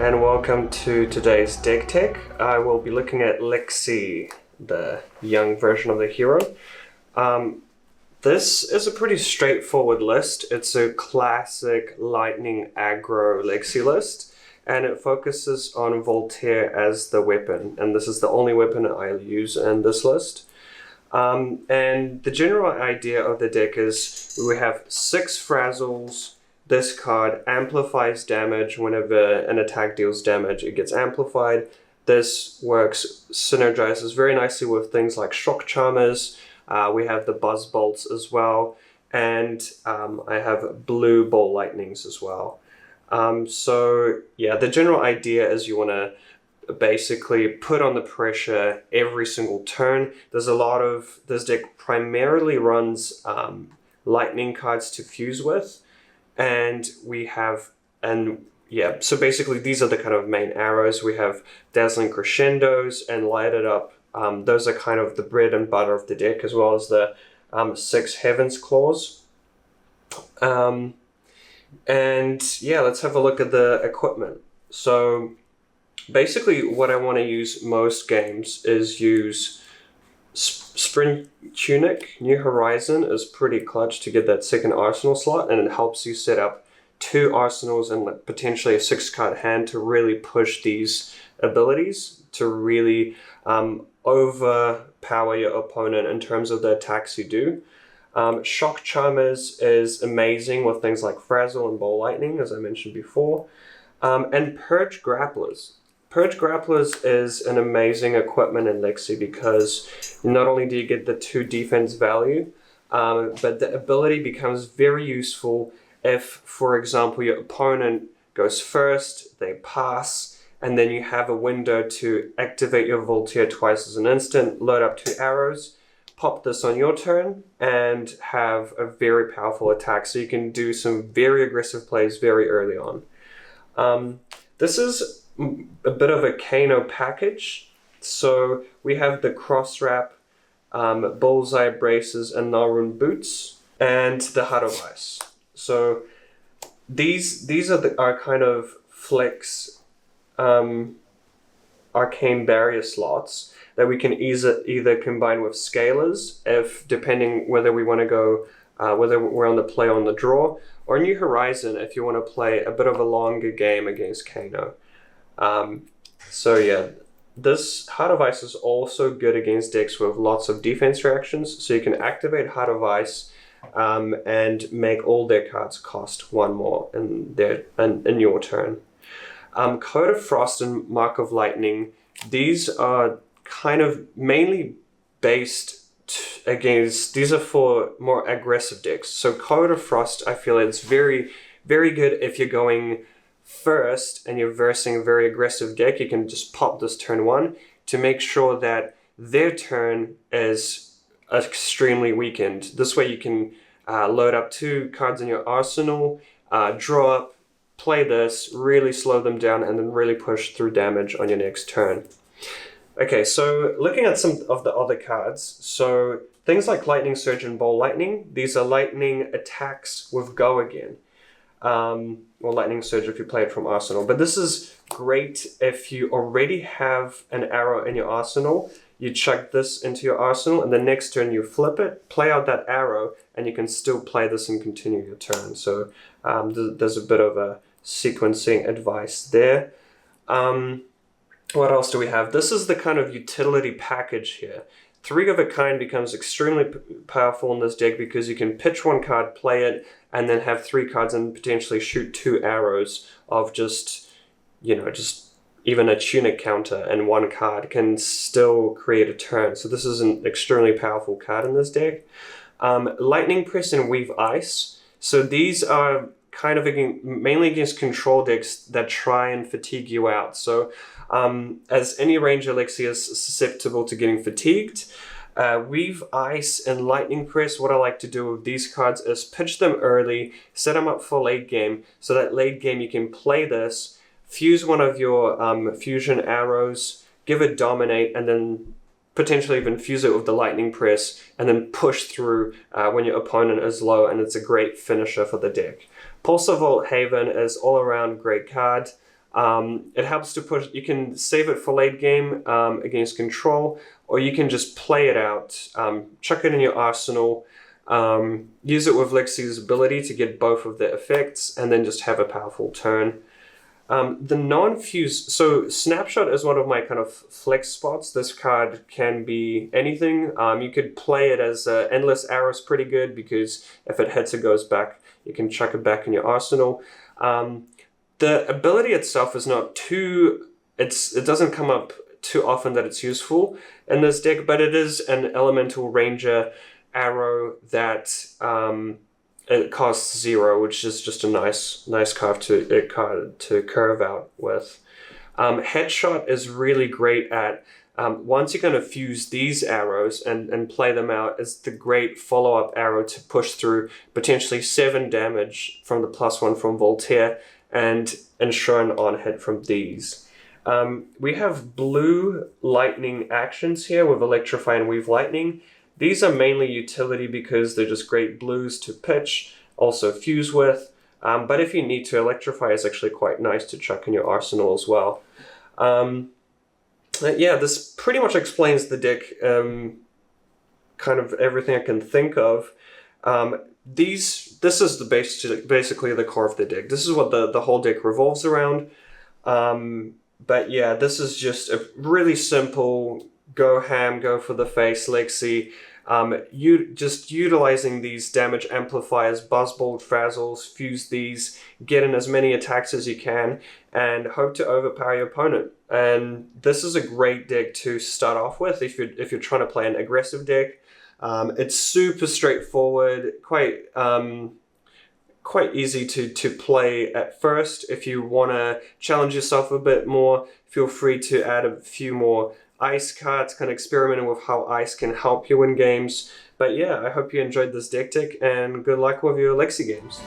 and welcome to today's deck tech. I will be looking at Lexi, the young version of the hero. This is a pretty straightforward list. It's a classic Lightning aggro Lexi list, and it focuses on Voltaire as the weapon, and this is the only weapon I'll use in this list. And the general idea of the deck is we have 6 Frazzles. This card amplifies damage whenever an attack deals damage, it gets amplified. This synergizes very nicely with things like Shock Charmers. We have the Buzz Bolts as well, and I have blue Ball Lightnings as well. So yeah, the general idea is you want to basically put on the pressure every single turn. This deck primarily runs lightning cards to fuse with, and so basically these are the kind of main arrows. We have Dazzling Crescendos and Light It Up. Those are kind of the bread and butter of the deck, as well as the 6 Heaven's Claws. And yeah, let's have a look at the equipment. So basically what I want to use most games is use Sprint Tunic. New Horizon is pretty clutch to get that second arsenal slot, and it helps you set up 2 arsenals and potentially a 6-card hand to really push these abilities to really overpower your opponent in terms of the attacks you do. Shock Charmers is amazing with things like Frazzle and Ball Lightning, as I mentioned before. And Purge Grapplers. Purge Grapplers is an amazing equipment in Lexi because not only do you get the 2 defense value, but the ability becomes very useful if, for example, your opponent goes first, they pass, and then you have a window to activate your Voltaire twice as an instant, load up 2 arrows, pop this on your turn, and have a very powerful attack. So you can do some very aggressive plays very early on. This is a bit of a Kano package. So we have the Cross Wrap, Bullseye Braces, and Narun Boots, and the Heart of Ice. So these are kind of flex arcane barrier slots that we can either combine with scalers, if depending whether we want to go whether we're on the play on the draw, or New Horizon if you want to play a bit of a longer game against Kano. So yeah, this Heart of Ice is also good against decks with lots of defense reactions, so you can activate Heart of Ice and make all their cards cost 1 more in your turn. Code of Frost and Mark of Lightning, these are kind of mainly based these are for more aggressive decks. So Code of Frost, I feel it's very, very good if you're going first and you're versing a very aggressive deck. You can just pop this turn 1 to make sure that their turn is extremely weakened. This way you can load up 2 cards in your arsenal, draw up, play this, really slow them down, and then really push through damage on your next turn. Okay, so looking at some of the other cards, so things like Lightning Surge and Ball Lightning, these are lightning attacks with Go Again. Or Lightning Surge if you play it from Arsenal. But this is great if you already have an arrow in your arsenal. You chuck this into your arsenal, and the next turn you flip it, play out that arrow, and you can still play this and continue your turn. So there's a bit of a sequencing advice there. What else do we have? This is the kind of utility package here. 3 of a Kind becomes extremely powerful in this deck because you can pitch 1 card, play it, and then have 3 cards and potentially shoot 2 arrows of just even a tunic counter, and 1 card can still create a turn. So this is an extremely powerful card in this deck. Lightning Press and Weave Ice. So these are kind of mainly against control decks that try and fatigue you out. So as any Ranger Lexi is susceptible to getting fatigued, Weave Ice and Lightning Press, what I like to do with these cards is pitch them early, set them up for late game, so that late game you can play this, fuse one of your fusion arrows, give it Dominate, and then potentially even fuse it with the Lightning Press, and then push through when your opponent is low, and it's a great finisher for the deck. Pulsar Vault Haven is all around great card. It helps to push. You can save it for late game against control, or you can just play it out. Chuck it in your arsenal. Use it with Lexi's ability to get both of the effects, and then just have a powerful turn. The non-fuse, so Snapshot is one of my kind of flex spots. This card can be anything. You could play it as Endless Arrow's pretty good, because if it hits, it goes back. You can chuck it back in your arsenal. The ability itself is not too, it doesn't come up too often that it's useful in this deck, but it is an Elemental Ranger arrow that it costs 0, which is just a nice card to curve out with. Headshot is really great at, once you're going to fuse these arrows and play them out, it's the great follow-up arrow to push through potentially 7 damage from the +1 from Voltaire and ensure an on-hit from these. We have blue lightning actions here with Electrify and Weave Lightning. These are mainly utility because they're just great blues to pitch, also fuse with. But if you need to, Electrify is actually quite nice to chuck in your arsenal as well. Yeah, this pretty much explains the deck, kind of everything I can think of. This is basically the core of the deck. This is what the whole deck revolves around. But yeah, this is just a really simple go ham, go for the face Lexi. You just utilizing these damage amplifiers, Buzzbolt, Frazzles, fuse these, get in as many attacks as you can, and hope to overpower your opponent. And this is a great deck to start off with if you're trying to play an aggressive deck. It's super straightforward, quite easy to play at first. If you want to challenge yourself a bit more, feel free to add a few more ice cards, kind of experimenting with how ice can help you win games. But yeah, I hope you enjoyed this deck tech, and good luck with your Lexi games.